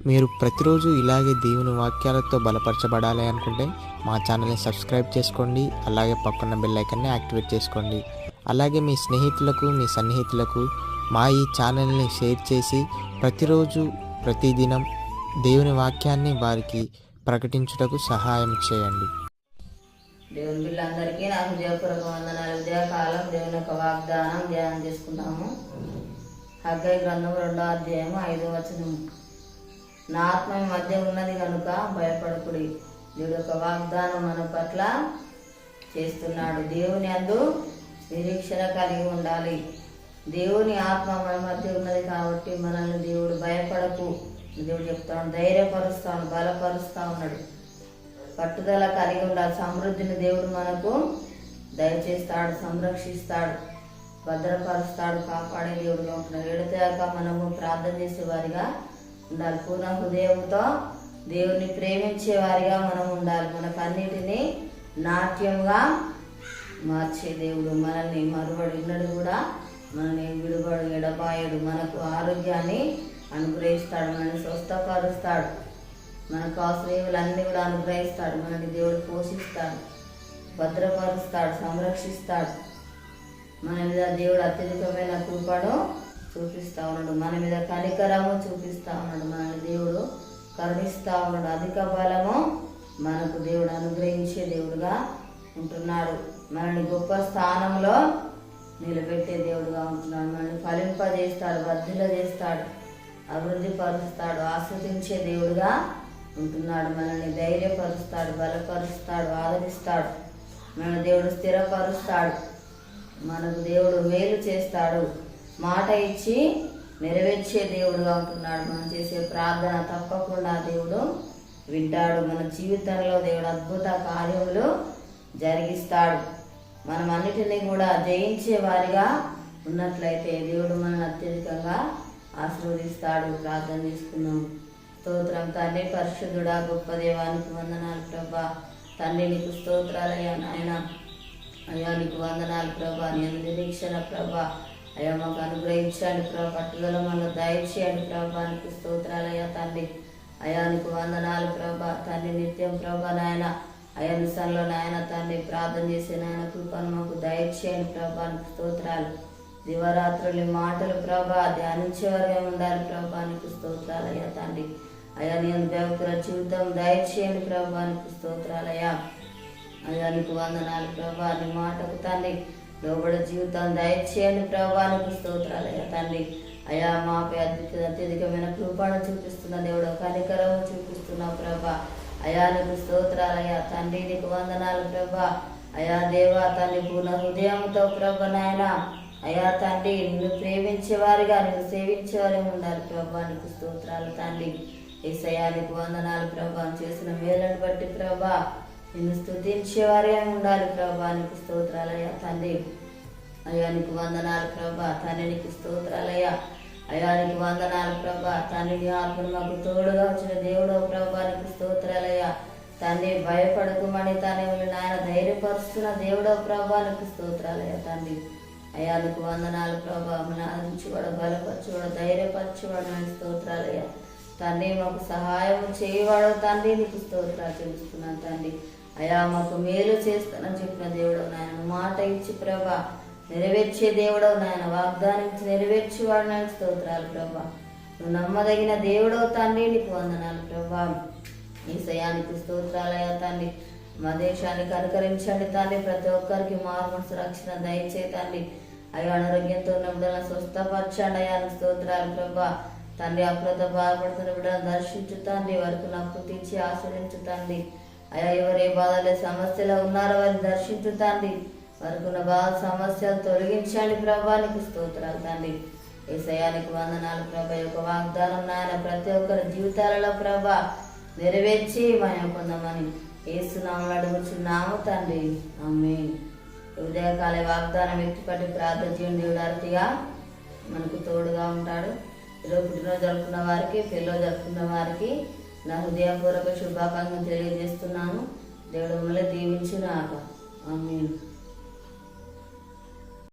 మీరు ప్రతిరోజు ఇలాగే దేవుని వాక్యాలతో బలపరచబడాలి అనుకుంటే మా ఛానల్ని సబ్స్క్రైబ్ చేసుకోండి. అలాగే పక్కన బెల్ ఐకాన్ని యాక్టివేట్ చేసుకోండి. అలాగే మీ స్నేహితులకు, మీ సన్నిహితులకు మా ఈ ఛానల్ని షేర్ చేసి ప్రతిరోజు ప్రతిదినం దేవుని వాక్యాన్ని వారికి ప్రకటించుటకు సహాయం చేయండి. దేవుని పిల్లలందరికీ నా హృదయపూర్వక వందనాలు. ఉదయకాలం దేవుని యొక్క వాగ్దానం ధ్యానం చేసుకుంటాము. హగ్గై గ్రంథం 2వ అధ్యాయం 5వ వచనం. నా ఆత్మ మీ మధ్య ఉన్నది కనుక భయపడకుడి. దేవుడి యొక్క వాగ్దానం మన పట్ల చేస్తున్నాడు. దేవుని యందు నిరీక్షణ కలిగి ఉండాలి. దేవుని ఆత్మ మన మధ్య ఉన్నది కాబట్టి మనల్ని దేవుడు భయపడకు దేవుడు చెప్తాడు, ధైర్యపరుస్తాను, బలపరుస్తా ఉన్నాడు. పట్టుదల కలిగి ఉండాలి. సమృద్ధిని దేవుడు మనకు దయచేస్తాడు, సంరక్షిస్తాడు, భద్రపరుస్తాడు, కాపాడే దేవుడుగా ఉంటున్నాడు. ఎడతెగక మనము ప్రార్థన చేసేవారిగా ఉండాలి. పూర్ణ హృదయంతో దేవుని ప్రేమించే వారిగా మనం ఉండాలి. మనకు అన్నిటినీ నాట్యంగా మార్చే దేవుడు. మనల్ని మరువడు ఉన్నడు కూడా, మనల్ని విడుబడు, ఎడబాయడు. మనకు ఆరోగ్యాన్ని అనుగ్రహిస్తాడు, మనల్ని స్వస్థపరుస్తాడు, మనకు అవసరములన్నీ కూడా అనుగ్రహిస్తాడు. మనల్ని దేవుడు పోషిస్తాడు, భద్రపరుస్తాడు, సంరక్షిస్తాడు. మన మీద దేవుడు అత్యధికమైన కృపను చూపిస్తూ ఉన్నాడు. మన మీద కనికరము చూపిస్తూ ఉన్నాడు. మనల్ని దేవుడు కరుణిస్తూ ఉన్నాడు. అధిక బలము మనకు దేవుడు అనుగ్రహించే దేవుడుగా ఉంటున్నాడు. మనల్ని గొప్ప స్థానంలో నిలబెట్టే దేవుడుగా ఉంటున్నాడు. మనల్ని ఫలింపజేస్తాడు, వర్ధిల్ల చేస్తాడు, అభివృద్ధి పరుస్తాడు, ఆస్వాదించే దేవుడుగా ఉంటున్నాడు. మనల్ని ధైర్యపరుస్తాడు, బలపరుస్తాడు, ఆదరిస్తాడు. మన దేవుడు స్థిరపరుస్తాడు. మనకు దేవుడు మేలు చేస్తాడు. మాట ఇచ్చి నెరవేర్చే దేవుడుగా ఉంటున్నాడు. మనం చేసే ప్రార్థన తప్పకుండా దేవుడు వింటాడు. మన జీవితంలో దేవుడు అద్భుత కార్యములు జరిగిస్తాడు. మనం అన్నిటినీ కూడా జయించే వారిగా ఉన్నట్లయితే దేవుడు మనల్ని అత్యధికంగా ఆశీర్వదిస్తాడు. ప్రార్థన చేసుకున్నాం. స్తోత్రం తండ్రి, పరిశుద్ధుడా, గొప్ప దేవానికి వందనాలు ప్రభా. తండ్రి నీకు స్తోత్రాలయ్యా నాయన. అయ్యా నీకు వందనాలు ప్రభా. నేను నిరీక్షణ ప్రభా అయ్యా మాకు అనుగ్రహించండి ప్రభా. పట్టుదల మనకు దయచేయండి ప్రభా. నీకు స్తోత్రాలయ్యా తండ్రి. అయ్యా నీకు వందనాలు ప్రభా. తండ్రి నిత్యం ప్రభా నాయన అయ్యా నిసంలో నాయన తండ్రి ప్రార్థన చేసే నాయన కృపను మాకు దయచేయండి ప్రభా. నీకు స్తోత్రాలు. దివరాత్రులు మాటలు ప్రభా ధ్యానించేవారుగా ఉండాలి ప్రభా. నీకు స్తోత్రాలయ్యా తండ్రి. అయ్యా నేను భక్తుల జీవితం దయచేయండి ప్రభా. నీకు స్తోత్రాలయ్యా. అయ్యా నీకు వందనాలు ప్రభా. నీ మాటకు తండ్రి లోబడి జీవితం దయచేయండి ప్రభా. నీకు స్తోత్రాలయ్యా తండ్రి. అయ్యా మాపై అత్యధికమైన కృపను చూపిస్తున్న దేవుడు, కనికరము చూపిస్తున్నావు ప్రభా. అయ్యా నీకు స్తోత్రాలయ్యా తండ్రి. నీకు వందనాలు ప్రభా. అయ్యా దేవా తండ్రి పూర్ణ హృదయంతో ప్రభా నాయన అయ్యా తండ్రి నిన్ను ప్రేమించేవారిగా, నిన్ను సేవించేవారే ఉండాలి ప్రభా. నీకు స్తోత్రాలు తండ్రి. యేసయ్యా నీకు వందనాలు ప్రభా. చేసిన మేలను బట్టి ప్రభా నిన్ను స్తుతించేవారిగా ఉండాలి ప్రభా. నీకు స్తోత్రాలయ్యా తండ్రి. అయ్యా నీకు వందనాలు ప్రభా. తండ్రి నీకు స్తోత్రాలయ్యా. అయ్యా నీకు వందనాలు ప్రభా. తండ్రి నీ ఆత్మను మాకు తోడుగా వచ్చిన దేవుడో ప్రభా. నీకు స్తోత్రాలయ్యా తండ్రి. భయపడకుమని తండ్రి నాయన ధైర్యపరుస్తున్న దేవుడో ప్రభా. నీకు స్తోత్రాలయ్యా తండ్రి. అయ్యా నీకు వందనాలు ప్రభా. మన ఆదించువాడు, బలపరచువాడు, ధైర్యపరచువాడు. నీకు స్తోత్రాలయ్యా తండ్రి. మాకు సహాయం చేయవాడు తండ్రి. నీకు స్తోత్రాలు తెలుస్తున్నాను తండ్రి. అయ్యా మాకు మేలు చేస్తానని చెప్పిన దేవుడు నాయన. మాట ఇచ్చి ప్రభా నెరవేర్చే దేవుడవు నాయన. వాగ్దానం ఇచ్చి నెరవేర్చేవాడు నాయన. స్తోత్రాలు ప్రభా. నువ్వు నమ్మదగిన దేవుడవు తండ్రి. నీకు వందనాలు ప్రభా. యేసయ్యానికి స్తోత్రాలయ్యా తండ్రి. మా దేశాన్ని కనుకరించండి తండ్రి. ప్రతి ఒక్కరికి మారు మనసు రక్షణ దయచేయి తండ్రి. అయ్యా అనారోగ్యంతో ఉన్న బిడ్డలను స్వస్థపరచండి అయ్యా. స్తోత్రాలు ప్రభా తండ్రి. అప్పులతో బాధపడుతున్న బిడ్డలను దర్శించు తండ్రి. వారికి నప్పు తీర్చి ఆశ్రయించు తండ్రి. అయ్యా ఎవరు ఏ బాధలే సమస్యలో ఉన్నారో వారిని దర్శించు తండ్రి. వారికి ఉన్న బాధ సమస్యలు తొలగించండి ప్రభా. నీకు స్తోత్రాలు తండ్రి. యేసయ్యానికి వందనాలు ప్రభా. యొక్క వాగ్దానం నాయన ప్రతి ఒక్కరి జీవితాలలో ప్రభా నెరవేర్చి మహిమ పొందమని యేసునామములో అడుగుచున్నాము తండ్రి. ఆమేన్. ఉదయకాల వాగ్దానం ఎత్తిపట్టి ప్రార్థన చేయండి. దేవుడు అరతిగా మనకు తోడుగా ఉంటాడు. ఈరోజు పుట్టినరోజు జరుపుకున్న వారికి, పెళ్ళి జరుపుకున్న వారికి నా హృదయపూర్వక శుభాకాంక్షలు తెలియజేస్తున్నాను. దేవుడు మిమ్మల్ని దీవించుగాక. ఆమేన్.